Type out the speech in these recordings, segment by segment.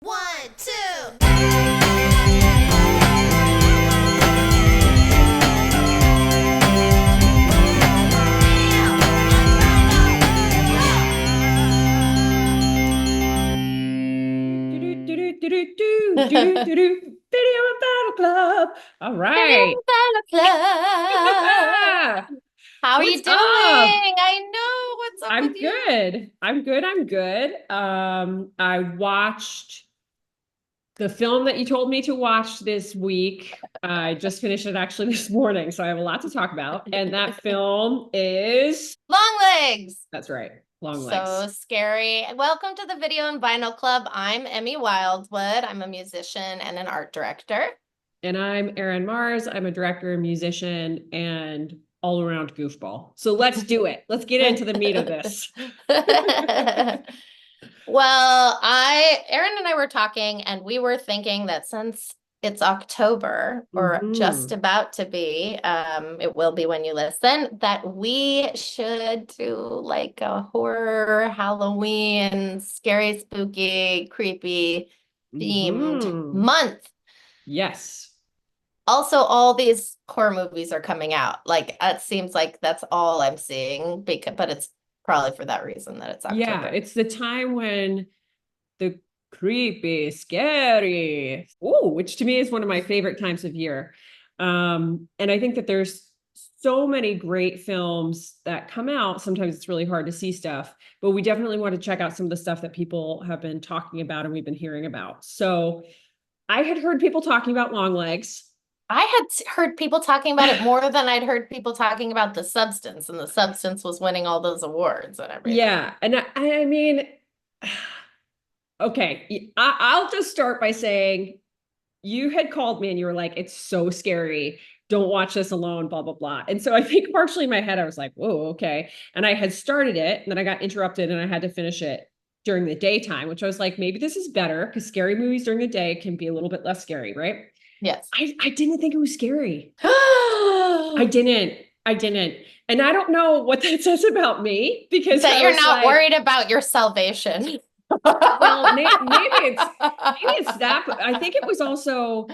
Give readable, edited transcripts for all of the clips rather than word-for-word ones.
One, two. Video and Battle Club. All right. Bella Club. How are you What's doing? up? I know. What's up with I'm you? good. I'm good. I watched the film that you told me to watch this week. I just finished it actually this morning, so I have a lot to talk about. And that film is, Long legs. that's right, Long So Legs. scary. Welcome to the Video and Vinyl Club. I'm Emmy Wildwood. I'm a musician and an art director. And I'm Erin Mars. I'm a director, and musician, and all around goofball. So let's do it. Let's get into the meat of this. Well, Erin and I were talking, and we were thinking that since it's October, or just Mhm. about to be, it will be when you listen, that we should do like a horror, Halloween, scary, spooky, creepy themed Mhm. month. Yes. Also, all these horror movies are coming out. Like, it seems like that's all I'm seeing, but it's probably for that reason that it's Yeah, October. it's the time when the creepy, scary, ooh, which to me is one of my favorite times of year. And I think that there's so many great films that come out. Sometimes it's really hard to see stuff, but we definitely want to check out some of the stuff that people have been talking about and we've been hearing about. So I had heard people talking about Long Legs. I had heard people talking about it more than I'd heard people talking about The Substance, and The Substance was winning all those awards and everything. Yeah. And I mean, okay, I'll just start by saying you had called me and you were like, it's so scary. Don't watch this alone, blah, blah, blah. And so I think partially in my head, I was like, whoa, okay. And I had started it and then I got interrupted and I had to finish it during the daytime, which I was like, maybe this is better because scary movies during the day can be a little bit less scary, right? Yes. I didn't think it was scary. I didn't. I didn't. And I don't know what that says about me because That I you're was not like, worried about your salvation. well, maybe it's that, but I think it was also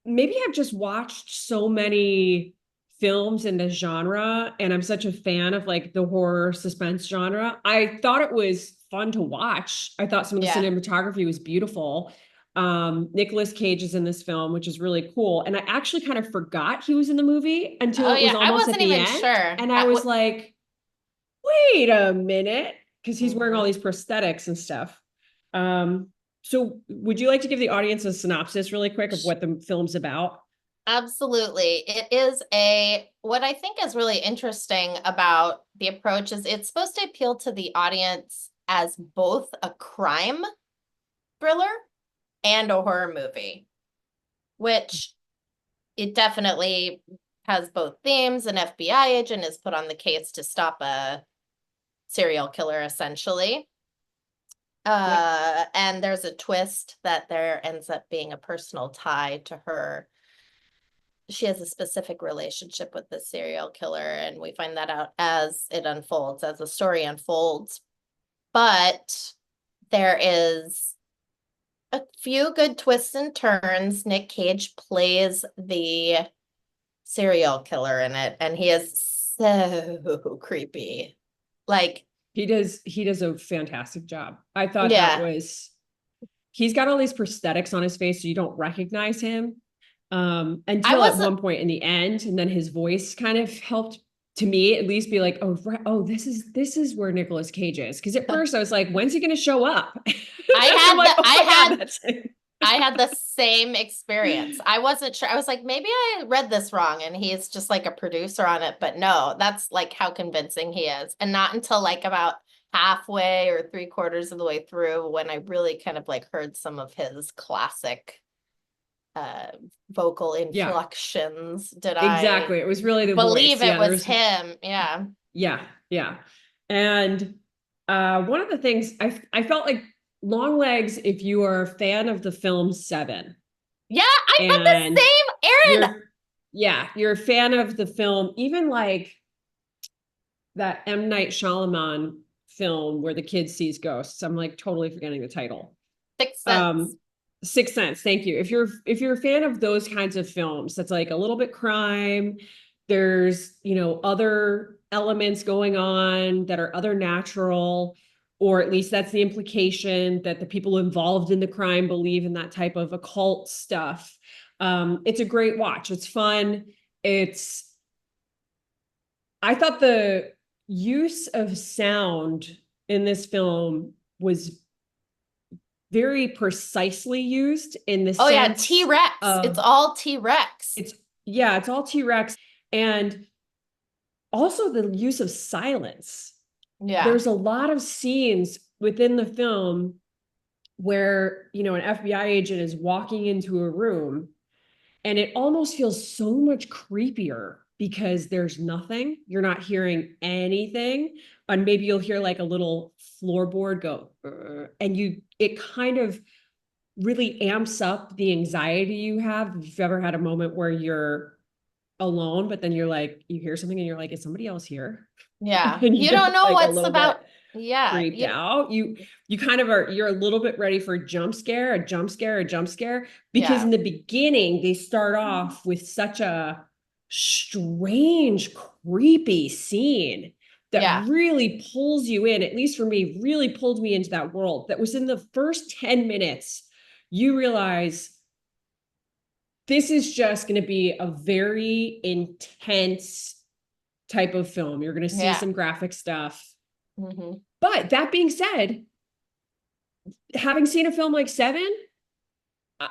maybe I've just watched so many films in the genre and I'm such a fan of like the horror suspense genre. I thought it was fun to watch. I thought some of the Yeah. cinematography was beautiful. Nicolas Cage is in this film, which is really cool. And I actually kind of forgot he was in the movie until Oh it was yeah, I almost at wasn't the even end. sure. And I was like, wait a minute, because he's wearing all Mhm. these prosthetics and stuff. Um, so would you like to give the audience a synopsis really quick of what the film's about? Absolutely. It is what I think is really interesting about the approach is it's supposed to appeal to the audience as both a crime thriller and a horror movie, which it definitely has both themes. An FBI agent is put on the case to stop a serial killer, essentially. Yep. And there's a twist that there ends up being a personal tie to her. She has a specific relationship with the serial killer, and we find that out as it unfolds, as the story unfolds. But there is a few good twists and turns. Nick Cage plays the serial killer in it, and he is so creepy. Like, He does a fantastic job. I thought that yeah, was he's got all these prosthetics on his face so you don't recognize him. I Until at wasn't. one point in the end, and then his voice kind of helped to me at least be like, oh, right, oh, this is where Nicolas Cage is. Because at first I was like, when's he gonna show up? I I'm had like, the. oh my God, that's it. I had the same experience. I wasn't sure. I was like, maybe I read this wrong, and he's just like a producer on it. But no, that's like how convincing he is, and not until like about halfway or three-quarters of the way through when I really kind of like heard some of his classic uh vocal Yeah, inflections did I exactly. It was really the believe voice. it Yeah, there was was him. Yeah. yeah. And one of the things I felt like Long Legs, if you are a fan of the film Seven, Yeah, I had the and same, Erin. you're yeah, you're a fan of the film, even like that M. Night Shyamalan film where the kid sees ghosts. I'm like totally forgetting the title. Sixth Sense. Um, Sixth Sense, thank you. If you're a fan of those kinds of films, that's like a little bit crime, there's, other elements going on that are other natural, or at least that's the implication that the people involved in the crime believe in that type of occult stuff. It's a great watch. It's fun. It's I thought the use of sound in this film was very precisely used in the Oh yeah, sense T-Rex. It's of all T-Rex. it's yeah, it's all T-Rex, and also the use of silence. Yeah. There's a lot of scenes within the film where, an FBI agent is walking into a room and it almost feels so much creepier because there's nothing. You're not hearing anything. And maybe you'll hear like a little floorboard go, and it kind of really amps up the anxiety you have. If you've ever had a moment where you're alone, but then you hear something and you're like, is somebody else here? Yeah. And you You get don't know like a what's little about. bit Yeah. creeped out. You kind of you're a little bit ready for a jump scare, a jump scare, a jump scare, because Yeah. in the beginning they start off with such a strange, creepy scene that Yeah. really pulls you in. At least for me, really pulled me into that world. That was in the first 10 minutes, you realize this is just going to be a very intense type of film. You're going to see Yeah. some graphic stuff. Hmm. But that being said, having seen a film like Seven,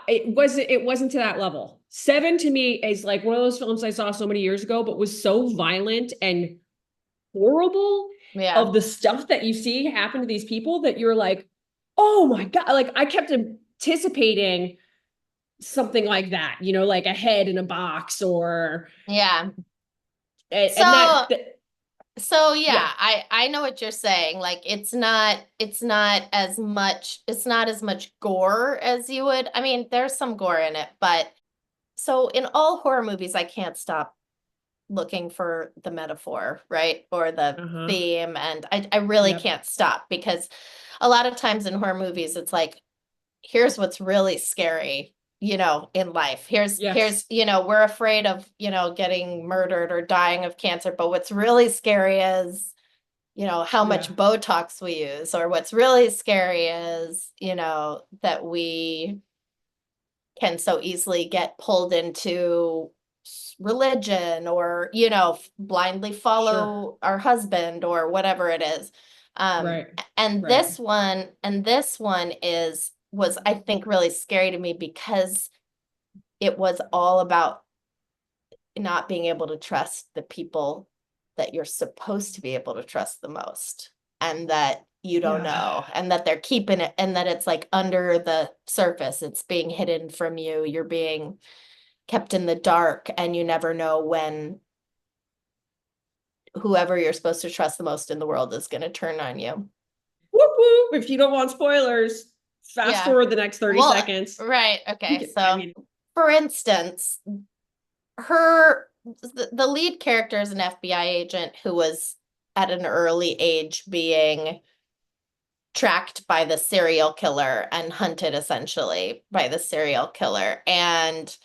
it wasn't to that level. Seven to me is like one of those films I saw so many years ago, but was so violent and horrible Yeah. of the stuff that you see happen to these people that you're like, oh my God. Like I kept anticipating something like that, like a head in a box or Yeah. and So that so yeah. yeah, I know what you're saying. Like it's not as much gore as you would. I mean, there's some gore in it, but so in all horror movies, I can't stop looking for the metaphor, right? Or the Uh-huh. theme. And I really Yep. can't stop because a lot of times in horror movies, it's like, here's what's really scary, in life. Yes. We're afraid of, getting murdered or dying of cancer, but what's really scary is, how much Yeah. Botox we use, or what's really scary is, that we can so easily get pulled into religion or, blindly Sure. follow our husband or whatever it is. Right. And Right. this one was, I think, really scary to me because it was all about not being able to trust the people that you're supposed to be able to trust the most, and that you don't Yeah. know, and that they're keeping it, and that it's like under the surface, it's being hidden from you, you're being kept in the dark, and you never know when whoever you're supposed to trust the most in the world is going to turn on you. Whoop whoop. If you don't want spoilers, fast Yeah. forward the next 30 Well, seconds. right. Okay. I So, mean, for instance, the lead character is an FBI agent who was at an early age being tracked by the serial killer and hunted essentially by the serial killer. And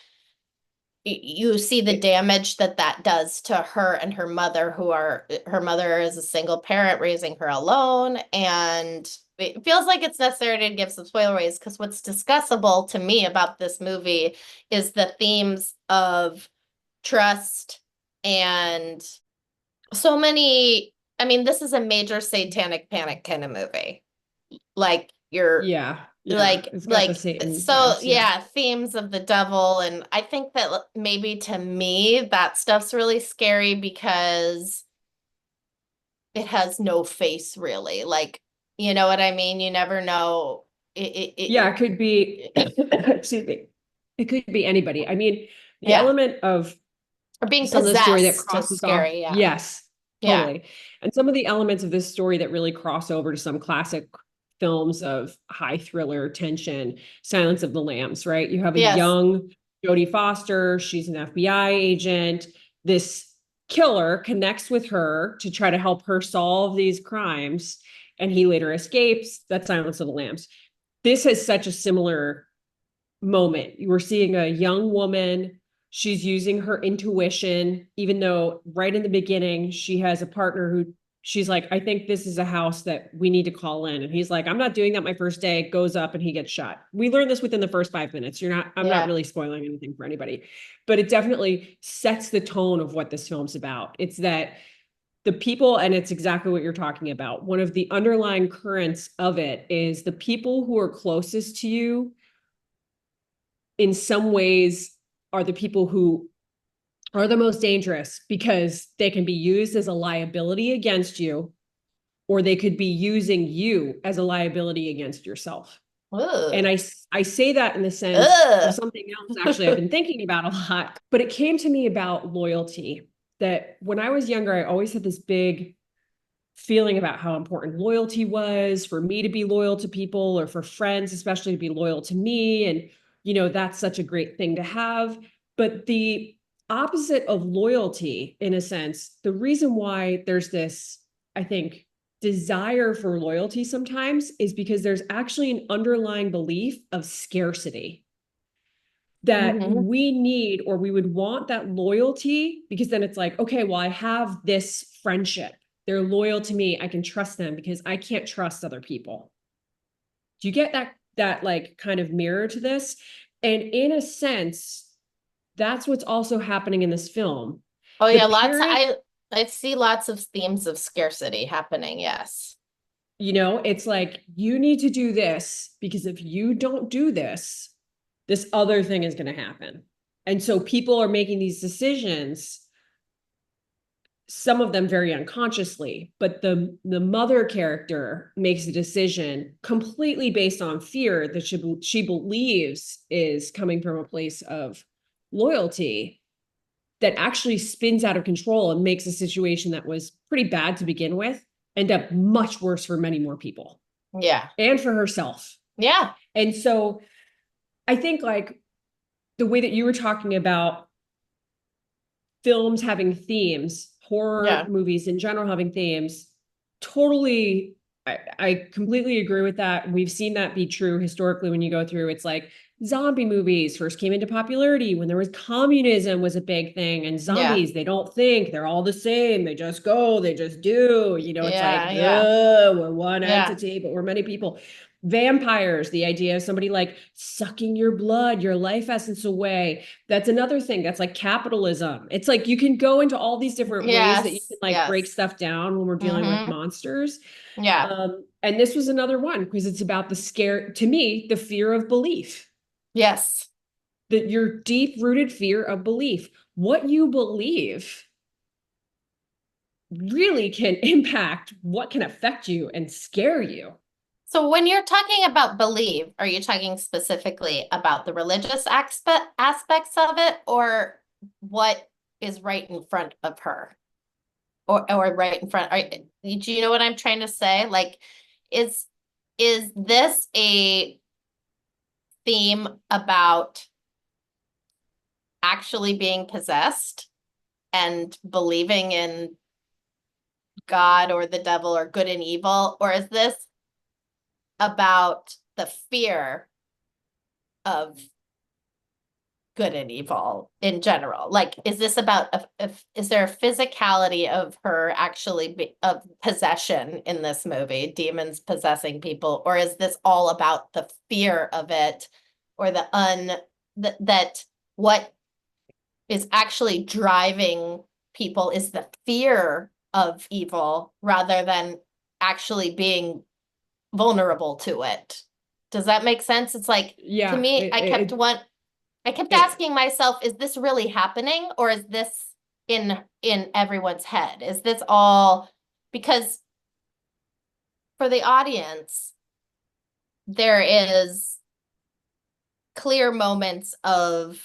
you see the it, damage that does to her and her mother, her mother is a single parent raising her alone. And it feels like it's necessary to give some spoilers because what's discussable to me about this movie is the themes of trust and so many. I mean, this is a major satanic panic kind of movie. Like you're yeah, yeah. like It's got the like Satan so vibes. Yeah. yeah, themes of the devil. And I think that maybe to me that stuff's really scary because it has no face really. Like, you know what I mean? You never know. Yeah, it could be, It excuse me. It could be anybody. I mean, the yeah. element of Or being some of the story that possessed is crosses off. scary. Yeah. Yes, Yeah. totally. And some of the elements of this story that really cross over to some classic films of high thriller tension, Silence of the Lambs, right? You have a Yes. young Jodie Foster, she's an FBI agent. This killer connects with her to try to help her solve these crimes, and he later escapes. That's Silence of the Lambs. this has such a similar moment. You were seeing a young woman. She's using her intuition, even though right in the beginning, she has a partner who she's like, I think this is a house that we need to call in. And he's like, I'm not doing that my first day, goes up and he gets shot. We learned this within the first 5 minutes. I'm not Yeah. really spoiling anything for anybody, but it definitely sets the tone of what this film's about. It's that the people, and it's exactly what you're talking about. One of the underlying currents of it is the people who are closest to you in some ways are the people who are the most dangerous because they can be used as a liability against you, or they could be using you as a liability against yourself. And Ugh. I say that in the sense of Ugh. something else actually I've been thinking about a lot, but it came to me about loyalty. That when I was younger, I always had this big feeling about how important loyalty was for me to be loyal to people, or for friends especially to be loyal to me. And that's such a great thing to have. But the opposite of loyalty, in a sense, the reason why there's this, I think, desire for loyalty sometimes is because there's actually an underlying belief of scarcity, that Mhm. we need, or we would want that loyalty, because then it's like, okay, well, I have this friendship. They're loyal to me. I can trust them because I can't trust other people. Do you get that like kind of mirror to this? And in a sense, that's what's also happening in this film. Oh The yeah, parent, I see lots of themes of scarcity happening, yes. it's like, you need to do this because if you don't do this, this other thing is going to happen. And so people are making these decisions, some of them very unconsciously, but the mother character makes a decision completely based on fear that she believes is coming from a place of loyalty, that actually spins out of control and makes a situation that was pretty bad to begin with end up much worse for many more people Yeah. and for herself. Yeah. And so I think, like, the way that you were talking about films having themes, horror Yeah. movies in general having themes, totally, I completely agree with that. We've seen that be true historically when you go through. It's like zombie movies first came into popularity when there was communism was a big thing, and Yeah. zombies, they don't think, they're all the same, they just go, they just do, it's like, Yeah. Yeah. we're one Yeah. entity but we're many people. Vampires, the idea of somebody like sucking your blood, your life essence away, that's another thing. That's like capitalism. It's like you can go into all these different ways that you can Yes. like break Yes. stuff down when we're dealing with Mm-hmm. monsters. Yeah. And this was another one because it's about the scare, to me, the fear of belief, Yes. that your deep rooted fear of belief. What you believe really can impact what can affect you and scare you. So when you're talking about belief, are you talking specifically about the religious aspects of it, or what is right in front of her? Or right in front. Do you know what I'm trying to say? Like, is is this a theme about actually being possessed and believing in God or the devil or good and evil? Or is this about the fear of good and evil in general? Like, is this about is there a physicality of her of possession in this movie, demons possessing people, or is this all about the fear of it, or that what is actually driving people is the fear of evil rather than actually being vulnerable to it? Does that make sense? It's like, to Yeah, me, I kept it asking myself, is this really happening, or is this in everyone's head? Is this all because for the audience, there is clear moments of,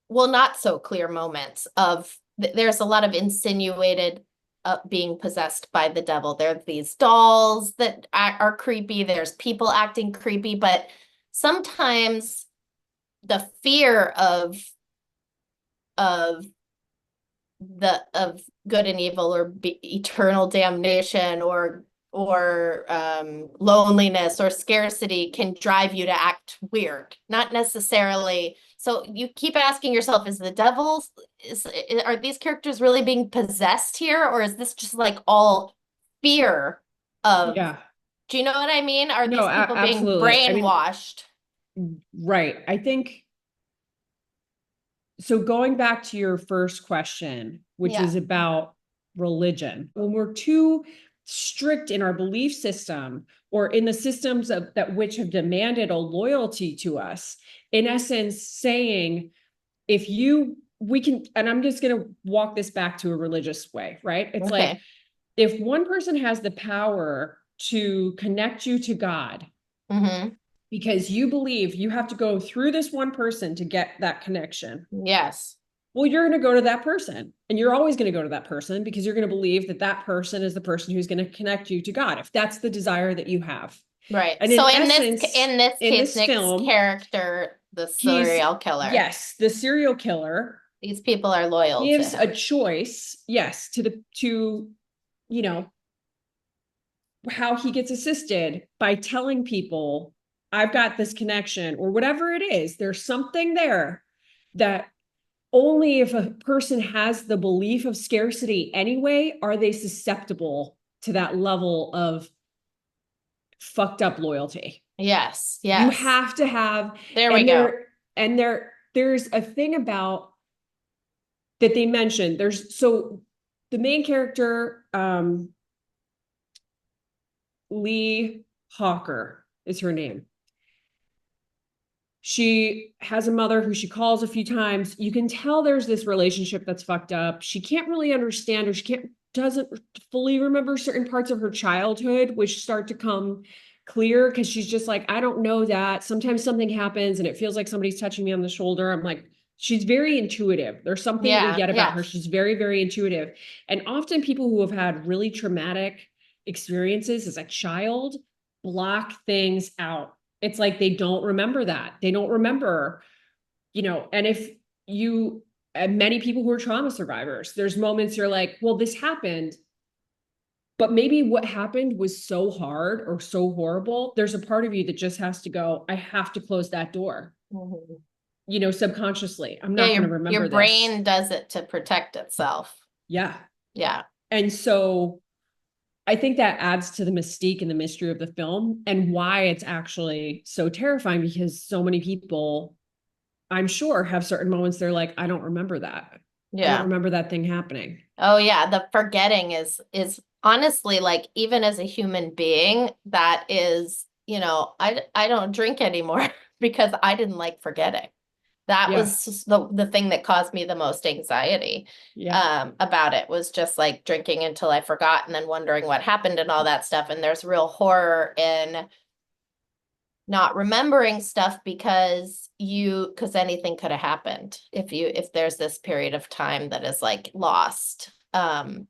well, not so clear moments of, there's a lot of insinuated being possessed by the devil. There are these dolls that are creepy. There's people acting creepy, but sometimes the fear of of good and evil, or eternal damnation, or loneliness or scarcity can drive you to act weird, not necessarily. So you keep asking yourself, is the devil, are these characters really being possessed here? Or is this just like all fear of, Yeah. do you know what I mean? Are No, these people being absolutely. I mean, brainwashed? right. I think so. Going back to your first question, which Yeah. is about religion, when we're too strict in our belief system or in the systems that which have demanded a loyalty to us, in essence, saying, if you, we can, and I'm just going to walk this back to a religious way, right? It's like, Okay. if one person has the power to connect you to God, Mm-hmm. because you believe you have to go through this one person to get that connection, Yes. well, you're going to go to that person, and you're always going to go to that person because you're going to believe that that person is the person who's going to connect you to God, if that's the desire that you have. Right. And So in in this essence, in this in case, this Nick's film, character, the he's, serial killer, yes, the serial killer these people are loyal to gives a him. choice, yes, to you know, how he gets assisted by telling people, I've got this connection, or whatever it is. There's something there that only if a person has the belief of scarcity anyway are they susceptible to that level of fucked up loyalty. Yes, You yes. have to have, There we and go. there's a thing about that they mentioned. There's, so the main character, Lee Hawker is her name. She has a mother who she calls a few times. You can tell there's this relationship that's fucked up. She can't really understand, or she can't, doesn't fully remember certain parts of her childhood, which start to come clear because she's just like, I don't know that. Sometimes something happens and it feels like somebody's touching me on the shoulder. I'm like, she's very intuitive. There's something we Yeah, get about yeah. her. She's very, very intuitive. And often people who have had really traumatic experiences as a child block things out. It's like they don't remember that. They don't remember, and if you, and many people who are trauma survivors, there's moments you're like, well, this happened, but maybe what happened was so hard or so horrible. There's a part of you that just has to go, I have to close that door, Mhm. subconsciously. I'm Yeah, not going to your remember this. brain does it to protect itself. Yeah. Yeah. And so I think that adds to the mystique and the mystery of the film and why it's actually so terrifying, because so many people, I'm sure, have certain moments they're like, I don't remember that. I don't Yeah. remember that thing happening. Oh yeah, the forgetting is honestly, like, even as a human being, that is, I don't drink anymore because I didn't like forgetting. That Yeah. was just the thing that caused me the most anxiety Yeah. about it, was just like drinking until I forgot and then wondering what happened and all that stuff. And there's real horror in not remembering stuff because anything could have happened if there's this period of time that is like lost, on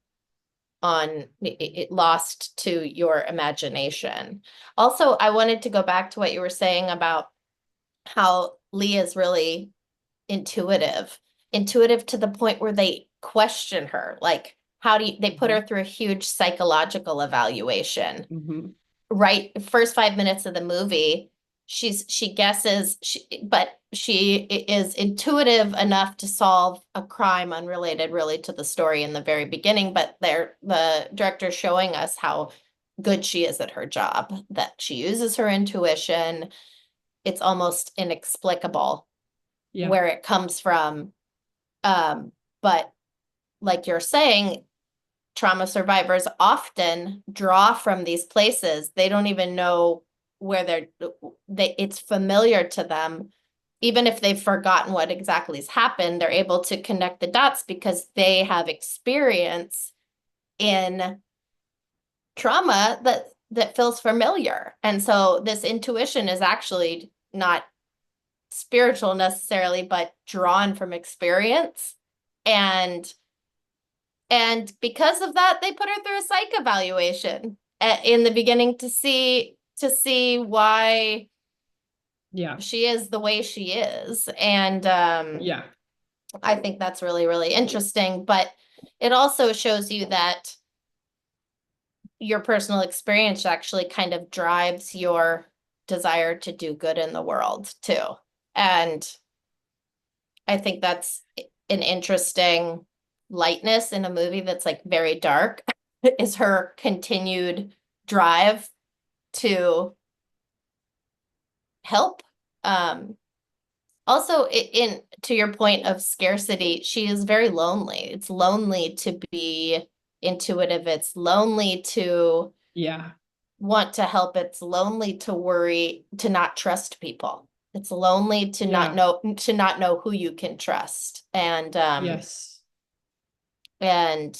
it, lost to your imagination. Also, I wanted to go back to what you were saying about how Lee is really intuitive, intuitive to the point where they question her. Like, they put her Mhm. through a huge psychological evaluation. Mhm. Right, first 5 minutes of the movie, she guesses, but she is intuitive enough to solve a crime unrelated really to the story in the very beginning. But the director showing us how good she is at her job, that she uses her intuition. It's almost inexplicable Yeah. where it comes from. But like you're saying, trauma survivors often draw from these places. They don't even know where it's familiar to them. Even if they've forgotten what exactly has happened, they're able to connect the dots because they have experience in trauma that feels familiar. And so this intuition is actually not spiritual necessarily, but drawn from experience. And because of that, they put her through a psych evaluation in the beginning to see why Yeah. she is the way she is. And Yeah. I think that's really, really interesting. But it also shows you that your personal experience actually kind of drives your desire to do good in the world too. And I think that's an interesting lightness in a movie that's like very dark is her continued drive to help. Also in to your point of scarcity, she is very lonely. It's lonely to be intuitive. It's lonely to Yeah. want to help. It's lonely to worry, to not trust people. It's lonely Yeah. to not know who you can trust. Yes. And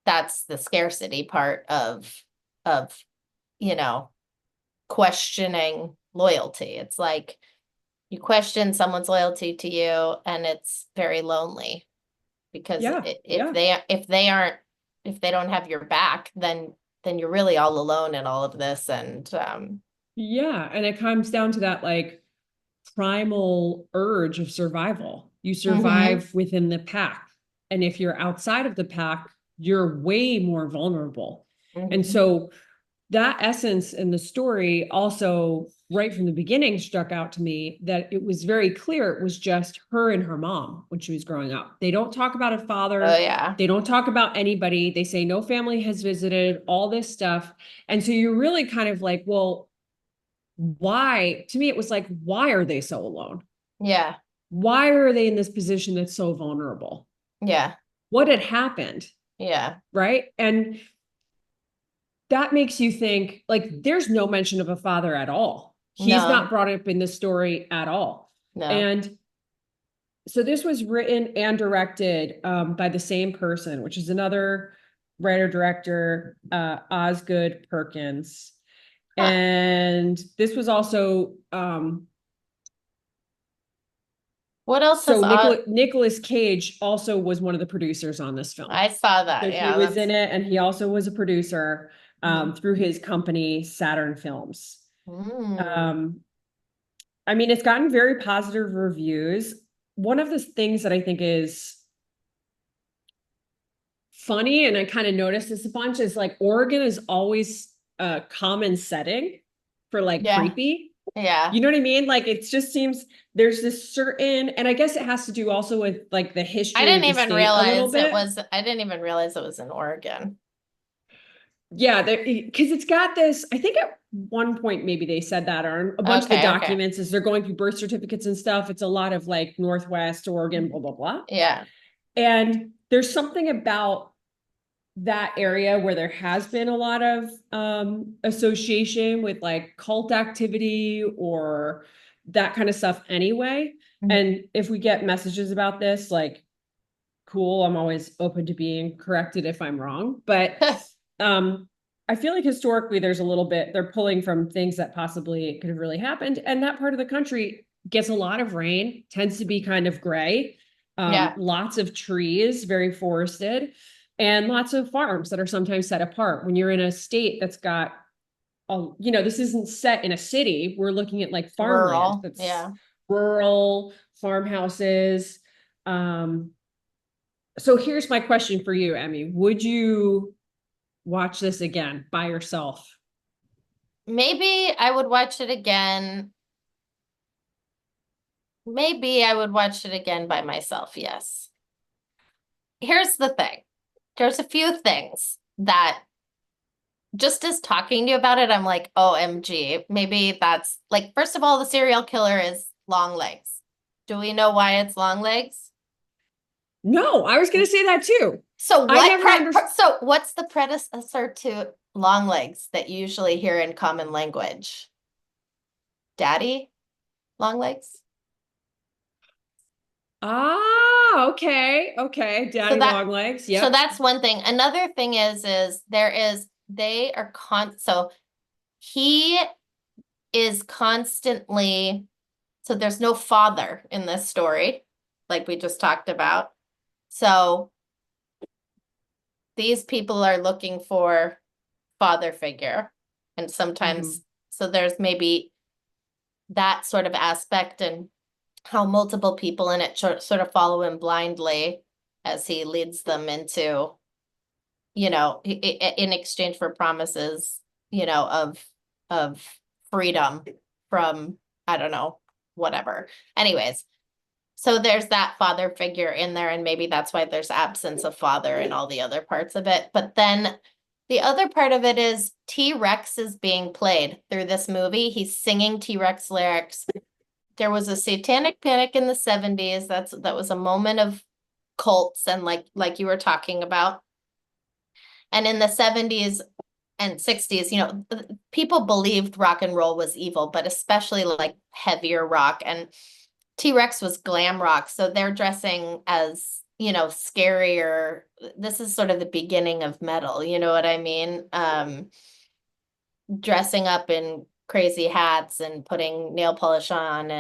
that's the scarcity part of, you know, questioning loyalty. It's like you question someone's loyalty to you and it's very lonely because Yeah. if Yeah. they don't have your back, then you're really all alone in all of this. And Yeah. And it comes down to that like primal urge of survival. You mhm, survive within the pack. And if you're outside of the pack, you're way more vulnerable. And mhm. so that essence in the story also, right from the beginning, struck out to me that it was very clear it was just her and her mom when she was growing up. They don't talk about a Oh father. yeah. They don't talk about anybody. They say no family has visited, all this stuff. And so you're really kind of like, well, why? To me, it was like, why are they so alone? Yeah. Why are they in this position that's so vulnerable? Yeah. What had happened? Yeah. Right. And that makes you think like there's no mention of a father at all. He's not No. brought up in the story at all. No. And so this was written and directed by the same person, which is another writer director, Osgood Perkins. Huh. And this was also What else has so Nicholas Cage also was one of the producers on this film. I saw So that. he Yeah, was in that's it, and he also was a producer mhm. through his company Saturn Films. Mm. Um, I mean, it's gotten very positive reviews. One of the things that I think is funny, and I kind of noticed this a bunch, is like Oregon is always a common setting for like Yeah. creepy. Yeah. You know what I mean? Like it just seems there's this certain, and I guess it has to do also with like the history of the state a little bit. I didn't even realize it was in Oregon. Yeah, because it's got this. I think at one point maybe they said that, or a bunch of the Okay, okay. documents as they're going through birth certificates and stuff. It's a lot of like Northwest Oregon, blah blah blah. Yeah. And there's something about that area where there has been a lot of association with like cult activity or that kind of stuff anyway. And if we get messages about this, like, cool, I'm always open to being corrected if I'm wrong. But I feel like historically there's a little bit, they're pulling from things that possibly could have really happened. And that part of the country gets a lot of rain, tends to be kind of gray, Yeah. lots of trees, very forested, and lots of farms that are sometimes set apart. When you're in a state that's got this isn't set in a city. We're looking at like farmland Rural. that's Yeah. rural farmhouses. Um, so here's my question for you, Emmy. Would you watch this again by yourself? Maybe I would watch it again. Maybe I would watch it again by myself. Yes. Here's the thing. There's a few things that just as talking to you about it, I'm like, OMG, maybe that's like, first of all, the serial killer is long legs. Do we know why it's long legs? No, I was going to say that too. I never understood. So what's the predecessor to long legs that you usually hear in common language? Daddy long legs? Okay. Okay. So Daddy that long legs. so Yep. that's one thing. Another thing is they are so he is constantly, so there's no father in this story, like we just talked about. So these people are looking for father figure. And Mhm. sometimes, so there's maybe that sort of aspect and how multiple people in it sort of follow him blindly as he leads them into in exchange for promises, of freedom from, I don't know, whatever. Anyways, so there's that father figure in there, and maybe that's why there's absence of father in all the other parts of it. But then the other part of it is T-Rex is being played through this movie. He's singing T-Rex lyrics. There was a satanic panic in the 70s. That was a moment of cults and like you were talking about. And in the 70s and 60s, people believed rock and roll was evil, but especially like heavier rock. And T-Rex was glam rock. So they're dressing as, scarier. This is sort of the beginning of metal, you know what I mean? Dressing up in crazy hats and putting nail polish on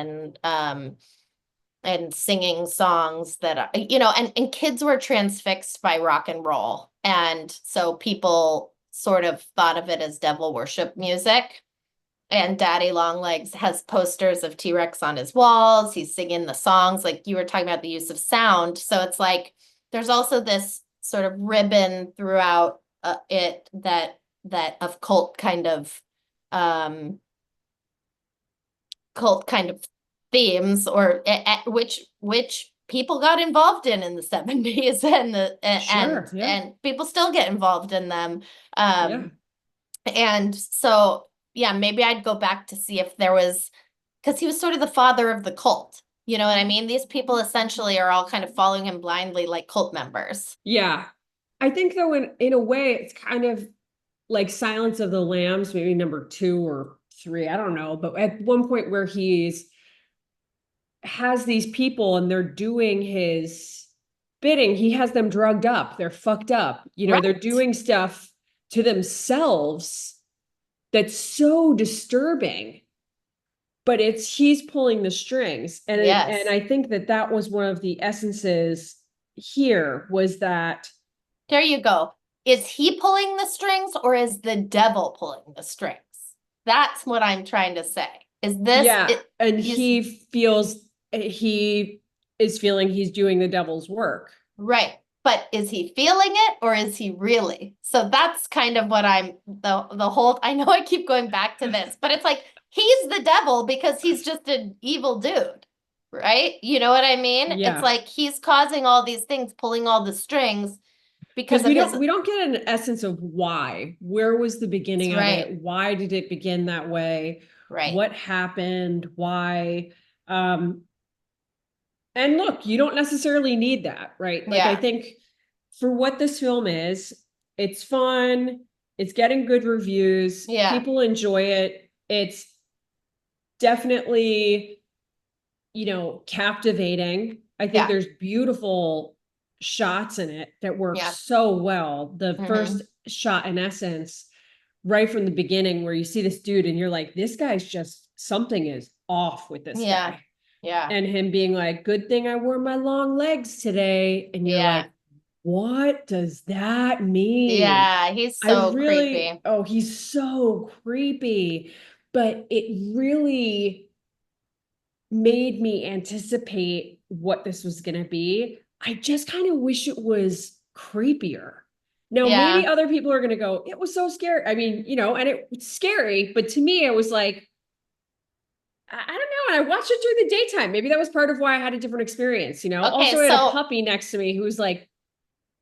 and singing songs that are, and kids were transfixed by rock and roll. And so people sort of thought of it as devil worship music. And Daddy Longlegs has posters of T-Rex on his walls. He's singing the songs, like you were talking about the use of sound. So it's like there's also this sort of ribbon throughout it that of um cult kind of themes, or which people got involved in the 70s, Sure. Yeah. and people still get involved in them. Yeah. And so yeah, maybe I'd go back to see if there was, because he was sort of the father of the cult. You know what I mean? These people essentially are all kind of following him blindly like cult members. Yeah. I think though in a way it's kind of like Silence of the Lambs, maybe number 2 or 3, I don't know, but at one point where he's has these people and they're doing his bidding, he has them drugged up, they're fucked up, Right. they're doing stuff to themselves that's so disturbing, but he's pulling the strings. And Yes. I think that was one of the essences here, was that There you go. Is he pulling the strings or is the devil pulling the strings? That's what I'm trying to say. Is this yeah, it and is he is feeling he's doing the devil's work. right. But is he feeling it or is he really? So that's kind of what the whole, I know I keep going back to this, but it's like he's the devil because he's just an evil dude, right? You know what I mean? It's Yeah, like he's causing all these things, pulling all the strings because because of his, we don't get an essence of where was the it's beginning of right, it, why did it begin that way, right. what happened, why. um and look, you don't necessarily need that, right? Like, I Yeah, think for what this film is, it's fun, it's getting good reviews, yeah, people enjoy it, it's definitely captivating. I think yeah, there's beautiful shots in it that work yeah. so well. The first Hmm. shot, in essence, right from the beginning, where you see this dude and you're like, this guy's just, something is off with this Yeah, guy. yeah, And him being like, good thing I wore my long legs today. And you're yeah, like, what does that mean? yeah. He's so creepy. Oh, he's so creepy. But it really made me anticipate what this was going to be. I just kind of wish it was creepier. Now, maybe Yeah. other people are going to go, it was so scary. I mean, and it's scary, but to me, it was like, I don't know. And I watched it during the daytime. Maybe that was part of why I had a different experience. Okay, Also, I had a so puppy next to me who was like,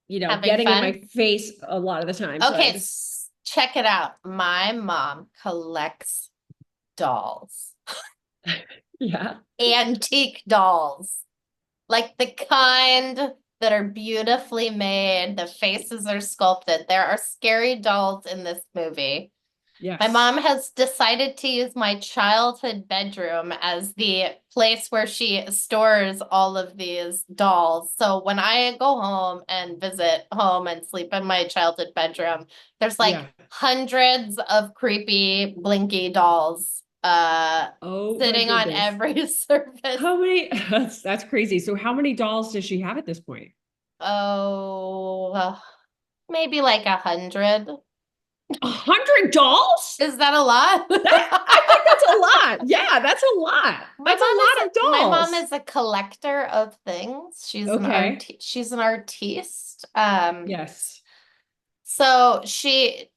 having getting in my fun. face a lot of the time. So I Okay, just, check it out. My mom collects dolls, yeah, antique dolls, like the kind that are beautifully made. The faces are sculpted. There are scary dolls in this movie. My yes, mom has decided to use my childhood bedroom as the place where she stores all of these dolls. So when I go home and visit home and sleep in my childhood bedroom, there's yeah. like hundreds of creepy blinky dolls Oh my sitting on goodness. every surface. How many? That's crazy. So how many dolls does she have at this point? Oh, maybe like 100. 100 dolls? Is that a lot? I think that's a lot. Yeah, that's a lot. That's a lot of My mom dolls. is a collector of things. Okay. She's an artiste. Yes. So she,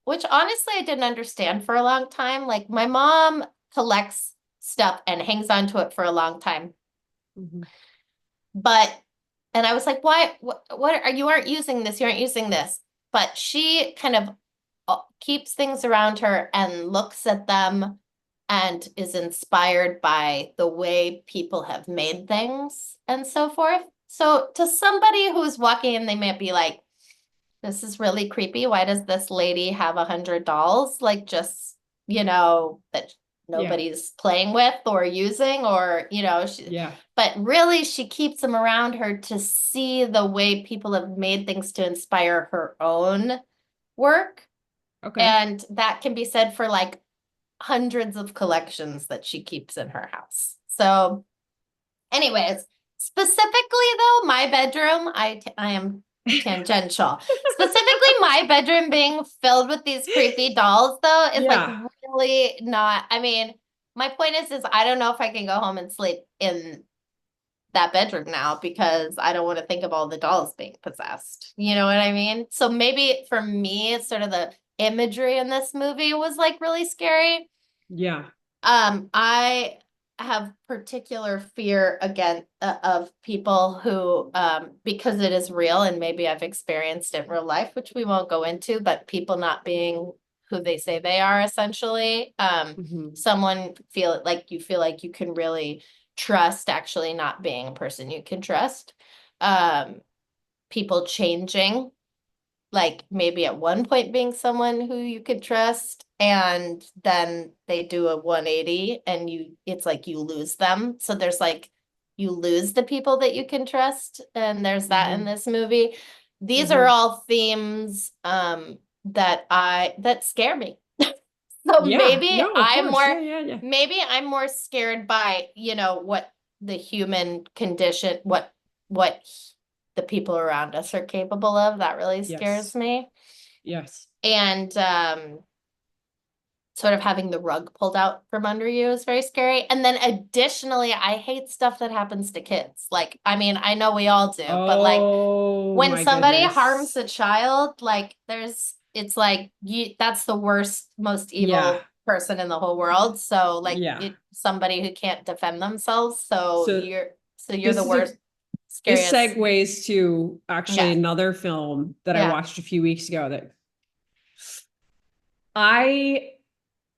which honestly I didn't understand for a long time. Like my mom collects stuff and hangs on to it for a long time. Mhm. But and I was like, why what are you aren't using this, you aren't using this. But she kind of keeps things around her and looks at them and is inspired by the way people have made things and so forth. So to somebody who's walking in, they might be like, this is really creepy. Why does this lady have 100 dolls? Like just, that Yeah. nobody's playing with or using or, Yeah. but really she keeps them around her to see the way people have made things to inspire her own work. Okay. And that can be said for like hundreds of collections that she keeps in her house. So, anyways, specifically though, my bedroom, I am tangential. Specifically, my bedroom being filled with these creepy dolls though is like Yeah. really not. I mean, my point is I don't know if I can go home and sleep in that bedroom now because I don't want to think of all the dolls being possessed. You know what I mean? So maybe for me, it's sort of the imagery in this movie was like really scary. Yeah. I have particular fear again of people who, because it is real and maybe I've experienced it in real life, which we won't go into, but people not being who they say they are essentially. Mhm. Someone feel like you can really trust actually not being a person you can trust. Um, People changing, like maybe at one point being someone who you could trust and then they do a 180 and it's like you lose them. So there's like you lose the people that you can trust and there's that in Mhm. this movie. These are Mhm. all themes that scare me. So Yeah. No, of course. Yeah, yeah, yeah. maybe I'm more scared by, what the human condition, what the people around us are capable of. That really scares Yes. me. Yes. And sort of having the rug pulled out from under you is very scary. And then additionally, I hate stuff that happens to kids. Like, I mean, I know we all do, but like Oh when my somebody harms goodness. a child, like it's like that's the worst, most Yeah. evil person in the whole world. So like Yeah. somebody who can't defend themselves. So So you're the this is a worst, this scariest. segues to actually Yeah. another film that I Yeah. watched a few weeks ago that I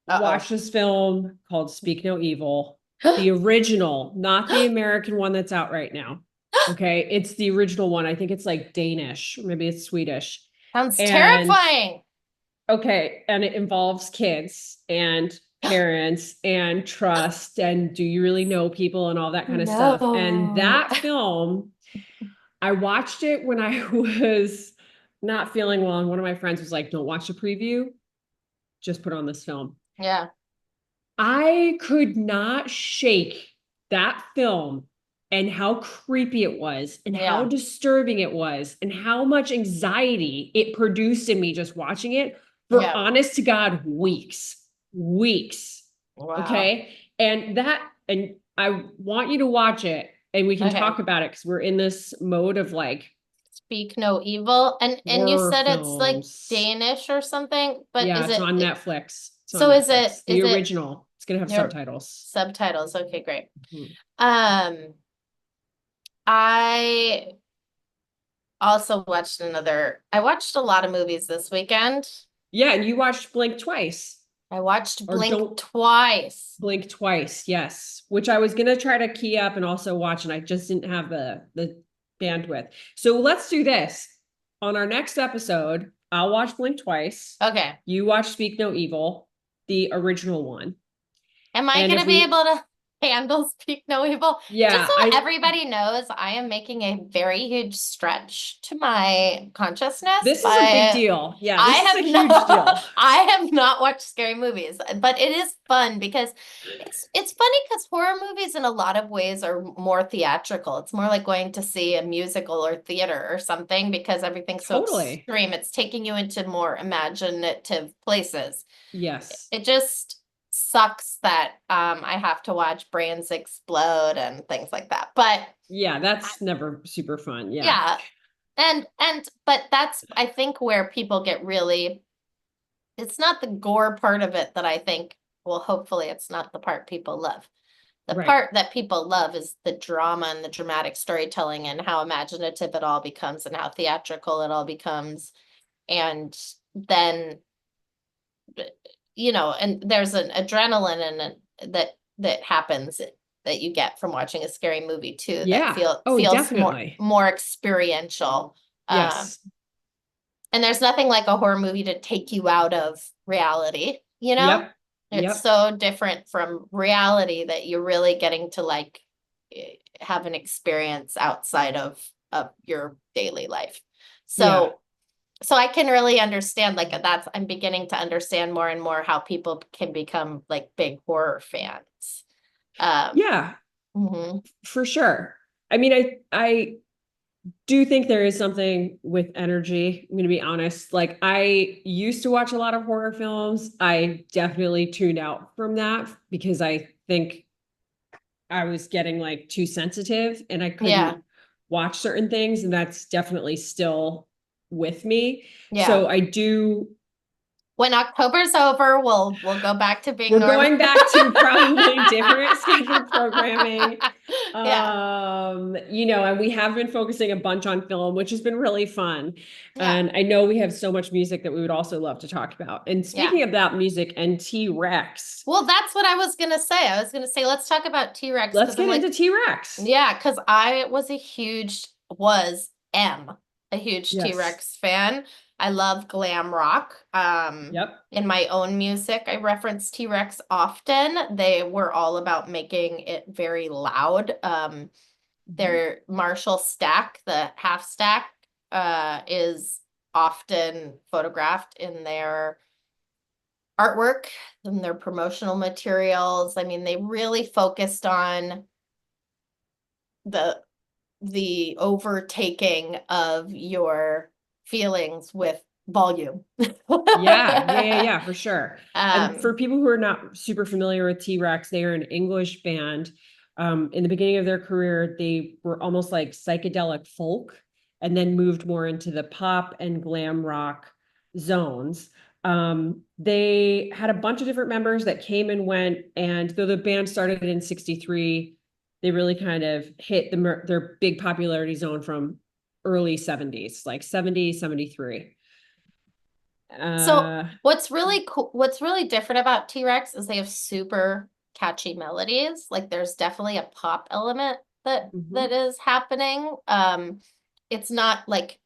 Uh-oh. watched this film called Speak No Evil, the original, not the American one that's out right now. Okay, it's the original one. I think it's like Danish, or maybe it's Swedish. Sounds And terrifying. okay, and it involves kids and parents and trust and do you really know people and all that kind of stuff. And No. that film, I watched it when I was not feeling well, and one of my friends was like, "Don't watch the preview, just put on this film." Yeah. I could not shake that film and how creepy it was and how Yeah. disturbing it was and how much anxiety it produced in me just watching it for Yeah. honest to God weeks. Weeks. Wow. Okay. And I want you to watch it and we can Okay. talk about it because we're in this mode of like Speak no evil. And you horror said it's like films. Danish or something, but Yeah, is it's on it Netflix. It's on so Netflix. The is it original. It's gonna have your subtitles. subtitles? Okay, great. Mhm. Um, I I watched a lot of movies this weekend. Yeah, and you watched Blink twice. I watched Or Blink don't twice. blink twice, yes. Which I was gonna try to key up and also watch, and I just didn't have the bandwidth. So let's do this. On our next episode, I'll watch Blink twice. Okay. You watch Speak No Evil, the original one. Am I And going if to be we able to handle Speak No Evil? Just yeah, so I everybody knows, I am making a very huge stretch to my consciousness this is a big by deal. Yeah, I this is a have huge deal. not I have not watched scary movies, but it is fun because it's funny because horror movies in a lot of ways are more theatrical. It's more like going to see a musical or theater or something because everything's so Totally. extreme. It's taking you into more imaginative places. Yes. It just sucks that I have to watch brains explode and things like that. But Yeah, that's never super fun. Yeah. yeah, But that's, I think, where people get really, it's not the gore part of it that I think, well, hopefully it's not the part people love. The Right. part that people love is the drama and the dramatic storytelling and how imaginative it all becomes and how theatrical it all becomes. And then, and there's an adrenaline and that happens that you get from watching a scary movie too, that Yeah. Oh, feels definitely. more experiential. Um, Yes. and there's nothing like a horror movie to take you out of reality, you know? Yep. It's Yep. so different from reality that you're really getting to like have an experience outside of your daily life. Yeah. So I can really understand like that's I'm beginning to understand more and more how people can become like big horror fans. Um, Yeah, mhm. for sure. I mean, I do think there is something with energy. I'm going to be honest. Like, I used to watch a lot of horror films. I definitely tuned out from that because I think I was getting like too sensitive and I Yeah, couldn't watch certain things. And that's definitely still with me. yeah. So I do, When October's over, we'll go back to being we're normal. going back to probably different scheduled programming. Yeah, And we have been focusing a bunch on film, which has been really fun. yeah, And I know we have so much music that we would also love to talk about. And yeah. speaking of that music and T-Rex, Well, that's what I was gonna say. I was gonna say let's talk about T-Rex let's because I'm get like, into T-Rex. yeah, because I was a huge Yes. T-Rex fan. I love glam rock. Yep. In my own music, I reference T-Rex often. They were all about making it very loud. Mhm. Their Marshall stack, the half stack, is often photographed in their artwork and their promotional materials. I mean, they really focused on the the overtaking of your feelings with volume. Yeah, for sure. And for um, people who are not super familiar with T-Rex, they are an English band. In the beginning of their career, they were almost like psychedelic folk and then moved more into the pop and glam rock zones. They had a bunch of different members that came and went, and though the band started in 63, they really kind of hit their big popularity zone from early 70s, like 70, 73. so Uh, what's really cool, what's really different about T-Rex is they have super catchy melodies. Like there's definitely a pop element that mhm. is happening. It's not like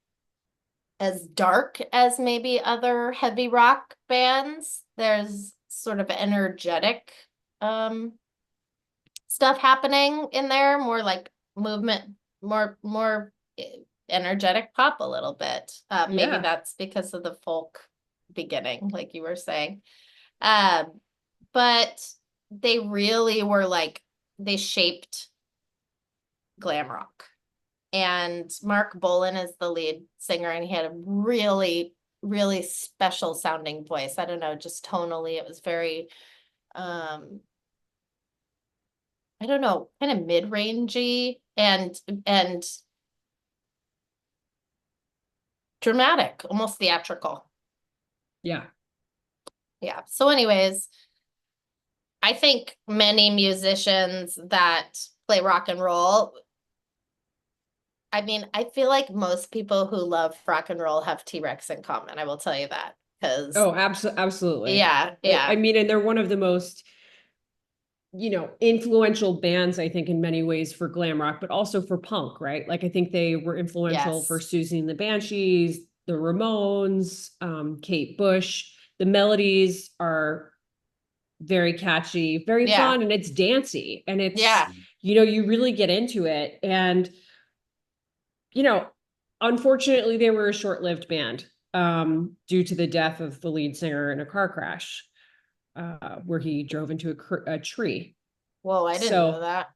as dark as maybe other heavy rock bands. There's sort of energetic um stuff happening in there, more like movement, more energetic pop a little bit. Maybe Yeah, that's because of the folk beginning, like you were saying. Um, but they really were like they shaped glam rock. And Mark Bolan is the lead singer, and he had a really special sounding voice. I don't know, just tonally, it was very I don't know, kind of mid-rangey and dramatic, almost theatrical. yeah, Yeah. So anyways, I think many musicians that play rock and roll, I mean, I feel like most people who love rock and roll have T-Rex in common. I will tell you that because oh, absolutely. yeah, I yeah, mean, and they're one of the most, influential bands, I think, in many ways for glam rock, but also for punk, right? Like, I think they were influential for yes, Susie and the Banshees, the Ramones, Kate Bush. The melodies are very catchy, very yeah, fun, and it's dancey, and yeah. you really get into it. And you know, unfortunately, they were a short-lived band due to the death of the lead singer in a car crash where he drove into a tree. Whoa, I didn't know So, that.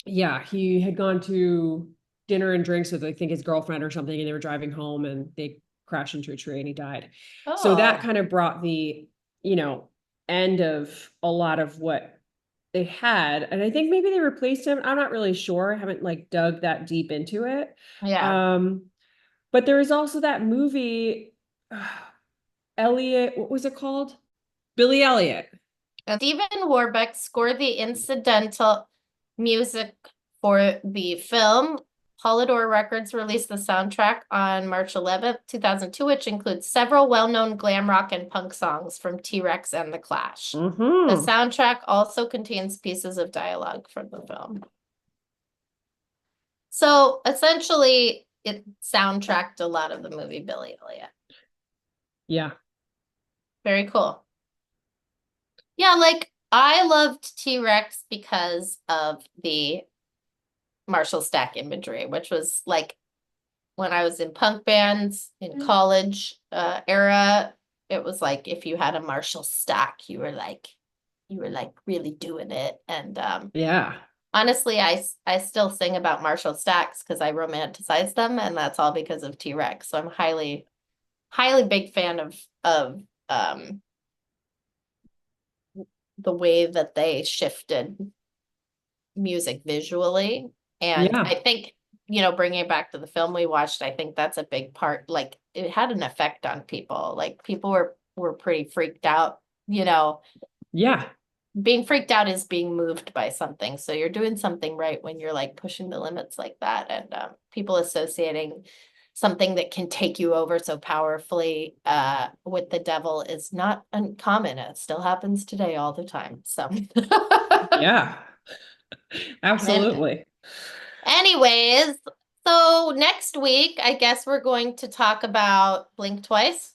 yeah, he had gone to dinner and drinks with, I think, his girlfriend or something, and they were driving home and they crashed into a tree and he died. So that Oh, kind of brought the, you know, end of a lot of what they had. And I think maybe they replaced him. I'm not really sure. I haven't like dug that deep into it. yeah. Um, But there is also that movie, Elliot, what was it called? Billy Elliot. Stephen Warbeck scored the incidental music for the film. Polydor Records released the soundtrack on March 11th, 2002, which includes several well-known glam rock and punk songs from T-Rex and The Clash. The Mm-hmm. soundtrack also contains pieces of dialogue from the film. So essentially, it soundtracked a lot of the movie Billy Elliot. Yeah. Very cool. Yeah, like I loved T-Rex because of the Marshall Stack imagery, which was like when I was in punk bands in college era, it was like if you had a Marshall Stack, you were like really doing it. And Yeah. honestly, I still sing about Marshall Stacks because I romanticize them, and that's all because of T-Rex. So I'm highly big fan of the way that they shifted music visually. And Yeah. I think, bringing it back to the film we watched, I think that's a big part. Like it had an effect on people. Like people were pretty freaked out, Yeah. being freaked out is being moved by something. So you're doing something right when you're like pushing the limits like that. And people associating something that can take you over so powerfully with the devil is not uncommon. It still happens today all the time. So Yeah. and Absolutely. anyways, so next week, I guess we're going to talk about Blink Twice.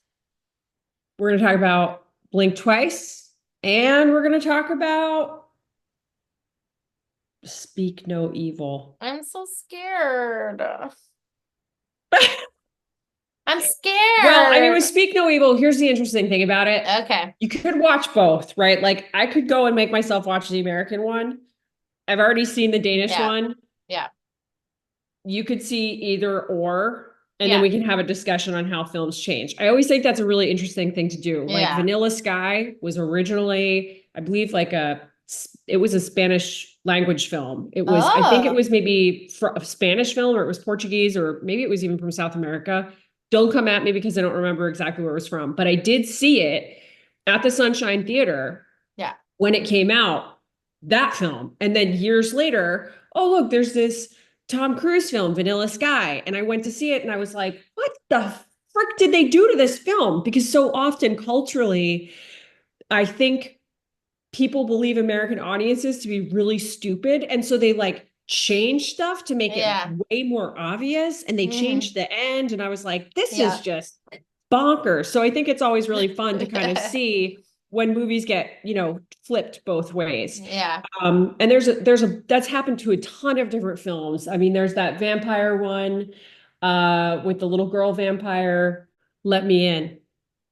We're going to talk about Blink Twice, and we're going to talk about Speak No Evil. I'm so scared. I'm Well, I mean, with scared. Speak No Evil, here's the interesting thing about it. Okay. You could watch both, right? Like, I could go and make myself watch the American one. I've already seen the Danish Yeah. one. Yeah. You could see either or, and then Yeah. we can have a discussion on how films change. I always think that's a really interesting thing to do. Like Yeah. Vanilla Sky was originally, I believe, it was a Spanish language film. I think it Oh. was maybe a Spanish film, or it was Portuguese, or maybe it was even from South America. Don't come at me because I don't remember exactly where it was from, but I did see it at the Sunshine Theater Yeah. when it came out, that film. And then years later, oh, look, there's this Tom Cruise film, Vanilla Sky. And I went to see it and I was like, what the frick did they do to this film? Because so often culturally, I think people believe American audiences to be really stupid. And so they like change stuff to make it Yeah. way more obvious. And they Hmm. changed the end. And I was like, this is Yeah. just bonkers. So I think it's always really fun to kind of see when movies get, flipped both ways. Yeah. And that's happened to a ton of different films. I mean, there's that vampire one with the little girl vampire, Let Me In.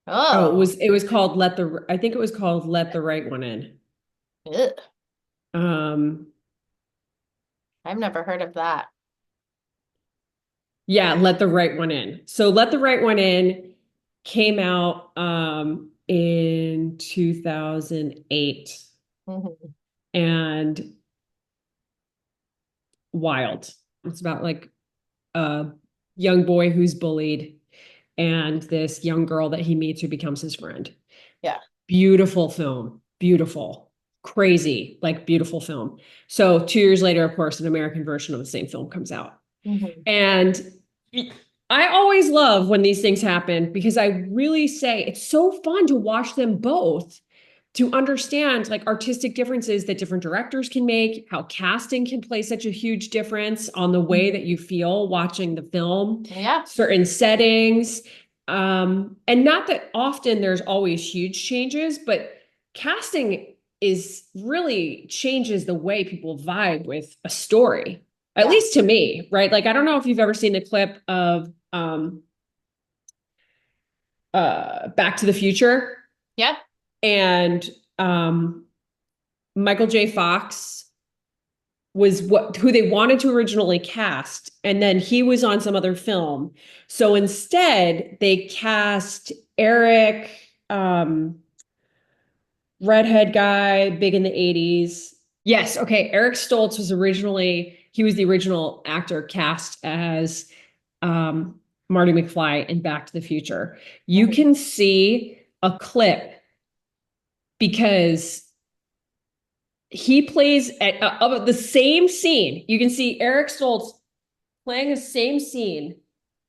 Oh, Oh. it was called I think it was called Let the Right One In. Ugh. Um, I've never heard of that. yeah, Let the Right One In. So Let the Right One In came out in 2008, Mhm. and wild. It's about like a young boy who's bullied and this young girl that he meets who becomes his friend. Yeah. Beautiful film. Beautiful. Crazy, like beautiful film. So 2 years later, of course, an American version of the same film comes out. Mhm. And I always love when these things happen because I really say it's so fun to watch them both, to understand like artistic differences that different directors can make, how casting can play such a huge difference on the way that you feel watching the film, Yeah. certain settings. And not that often there's always huge changes, but casting is really changes the way people vibe with a story, at Yeah. least to me, right? Like, I don't know if you've ever seen the clip of Back to the Future, Yeah. and um Michael J. Fox was who they wanted to originally cast, and then he was on some other film. So instead, they cast Eric, redhead guy, big in the 80s. Yes, okay. Eric Stoltz was the original actor cast as um, Marty McFly in Back to the Future. You can see a clip because he plays of the same scene. You can see Eric Stoltz playing the same scene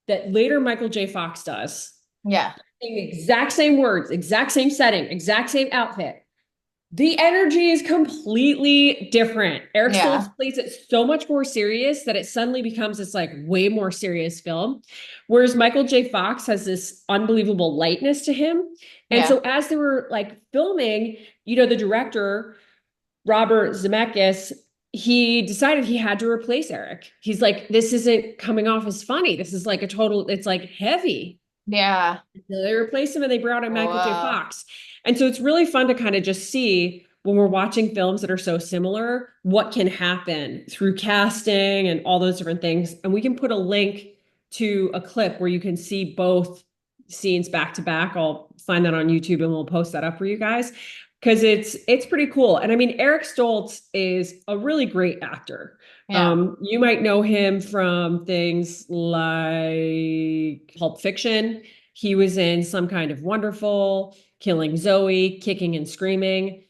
that later Michael J. Fox does. Yeah. Saying the exact same words, exact same setting, exact same outfit. The energy is completely different. Eric Yeah. Stoltz plays it so much more serious that it suddenly becomes this like way more serious film. Whereas Michael J. Fox has this unbelievable lightness to him. And Yeah. so as they were like filming, the director, Robert Zemeckis, he decided he had to replace Eric. He's like, this isn't coming off as funny. This is like it's like heavy. Yeah. So they replaced him and they brought in Michael J. Wow. Fox. And so it's really fun to kind of just see when we're watching films that are so similar, what can happen through casting and all those different things. And we can put a link to a clip where you can see both scenes back to back. I'll find that on YouTube and we'll post that up for you guys because it's pretty cool. And I mean, Eric Stoltz is a really great actor. Yeah. You might know him from things like Pulp Fiction. He was in Some Kind of Wonderful, Killing Zoe, Kicking and Screaming.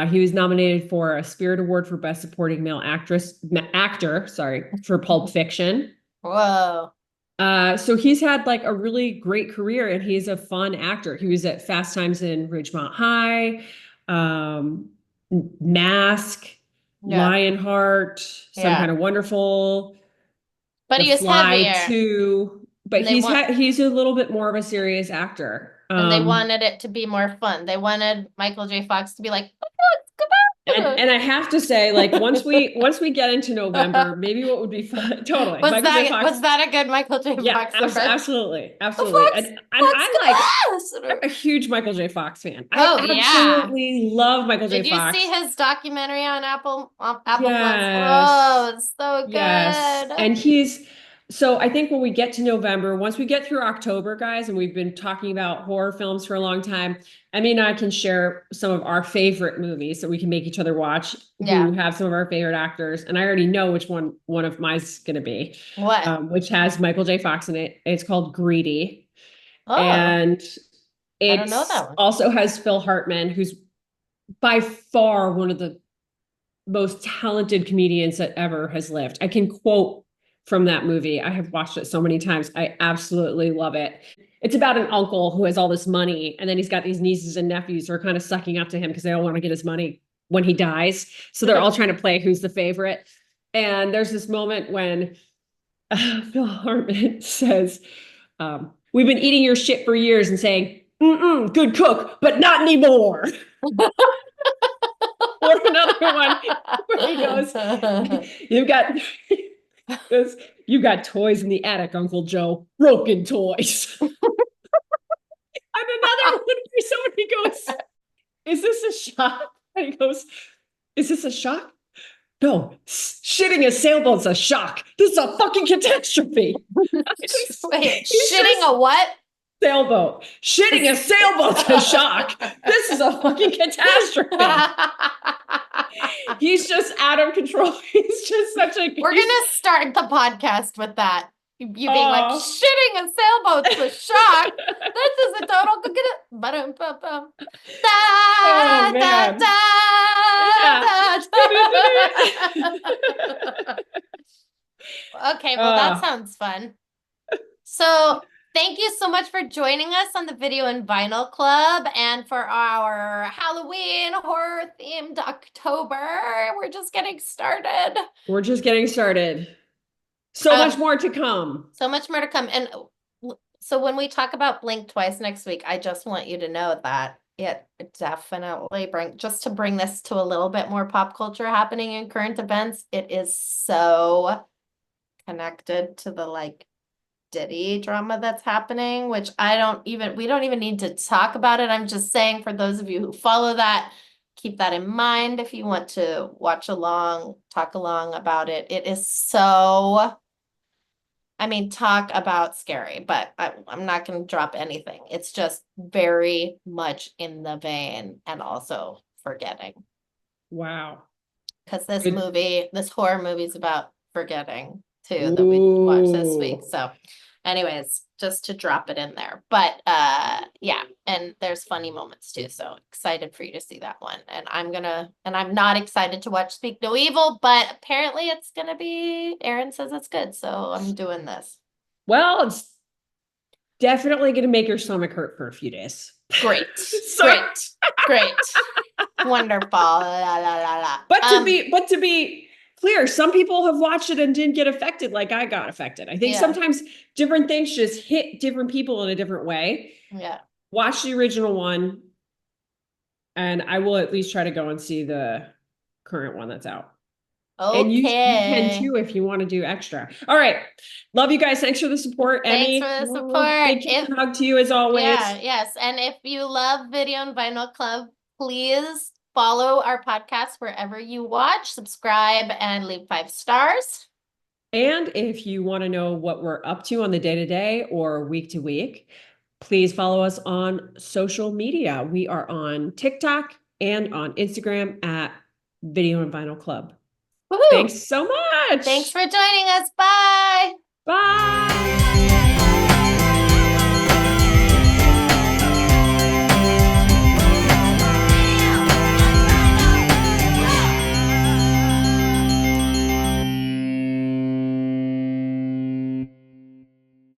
He was nominated for a Spirit Award for Best Supporting Male Actor, for Pulp Fiction. Whoa. So he's had like a really great career and he's a fun actor. He was at Fast Times in Ridgemont High, um, Mask, Yeah. Lionheart, Some Yeah. Kind of Wonderful, But The he was Fly heavier 2. But and they want he's a little bit more of a serious actor. and they wanted it to be more fun. They wanted Michael J. Fox to be like, And I have to say, like once we get into November, maybe what would be fun, totally, was Michael J. that Fox. was that a good Michael J. Yeah, Fox number? absolutely, The absolutely. Fox, And Fox I'm a huge Michael J. Fox fan. Oh I yeah. absolutely love Michael J. Did you Fox. see his documentary on Apple Plus? Yes. Oh, it's so Yes. good. And so I think when we get to November, once we get through October, guys, and we've been talking about horror films for a long time, Emmy and I can share some of our favorite movies that we can make each other watch, who Yeah. have some of our favorite actors. And I already know which one of mine's going to be, What? which has Michael J. Fox in it. It's called Greedy. Oh, And I don't know it's that one. also has Phil Hartman, who's by far one of the most talented comedians that ever has lived. I can quote from that movie. I have watched it so many times. I absolutely love it. It's about an uncle who has all this money, and then he's got these nieces and nephews who are kind of sucking up to him because they all want to get his money when he dies. So they're all trying to play who's the favorite. And there's this moment when Phil Hartman says, we've been eating your shit for years and saying, mm-mm, good cook, but not anymore. Or another one where he goes, you've got this, you've got toys in the attic, Uncle Joe, broken toys. And another one where somebody goes, is this a shock? And he goes, is this a shock? No, shitting a sailboat's a shock. This is a fucking catastrophe. Wait, He's shitting just- a what? Sailboat. Shitting a sailboat's a shock. This is a fucking catastrophe. He's just out of control. He's just such a. We're gonna start the podcast with that. You being like, shitting a sailboat's a shock. This is a total. Ba-dum-bum-bum. Da, Oh, da, man. da, da. Okay, well, that sounds fun. So, thank you so much for joining us on the Video and Vinyl Club and for our Halloween horror themed October. We're just getting started. We're just getting started. So much more to come. So much more to come. And so when we talk about Blink Twice next week, I just want you to know that it definitely just to bring this to a little bit more pop culture happening in current events. It is so connected to the like Diddy drama that's happening, which we don't even need to talk about it. I'm just saying for those of you who follow that, keep that in mind if you want to watch along, talk along about it. It is so, I mean, talk about scary, but I'm not going to drop anything. It's just very much in the vein and also forgetting. Wow. Because this horror movie is about forgetting too, that we watched this week. So Anyways, just to drop it in there. But yeah, and there's funny moments too. So excited for you to see that one. And I'm not excited to watch Speak No Evil, but apparently it's gonna be Erin says it's good. So I'm doing this. Well, it's definitely going to make your stomach hurt for a few days. Great. So, Great. Great. Wonderful. La, la, la, la. but to be clear, some people have watched it and didn't get affected like I got affected. I think Yeah. sometimes different things just hit different people in a different way. Yeah. Watch the original one, and I will at least try to go and see the current one that's out. And you can Okay. too if you want to do extra. All right. Love you guys. Thanks for the support, Thanks Emmy. for the support. Big kiss and hug to you as always. Yeah, yes. And if you love Video and Vinyl Club, please follow our podcast wherever you watch, subscribe, and leave 5 stars. And if you want to know what we're up to on the day to day or week to week, please follow us on social media. We are on TikTok and on Instagram at Video and Vinyl Club. Woohoo! Thanks so much. Thanks for joining us. Bye.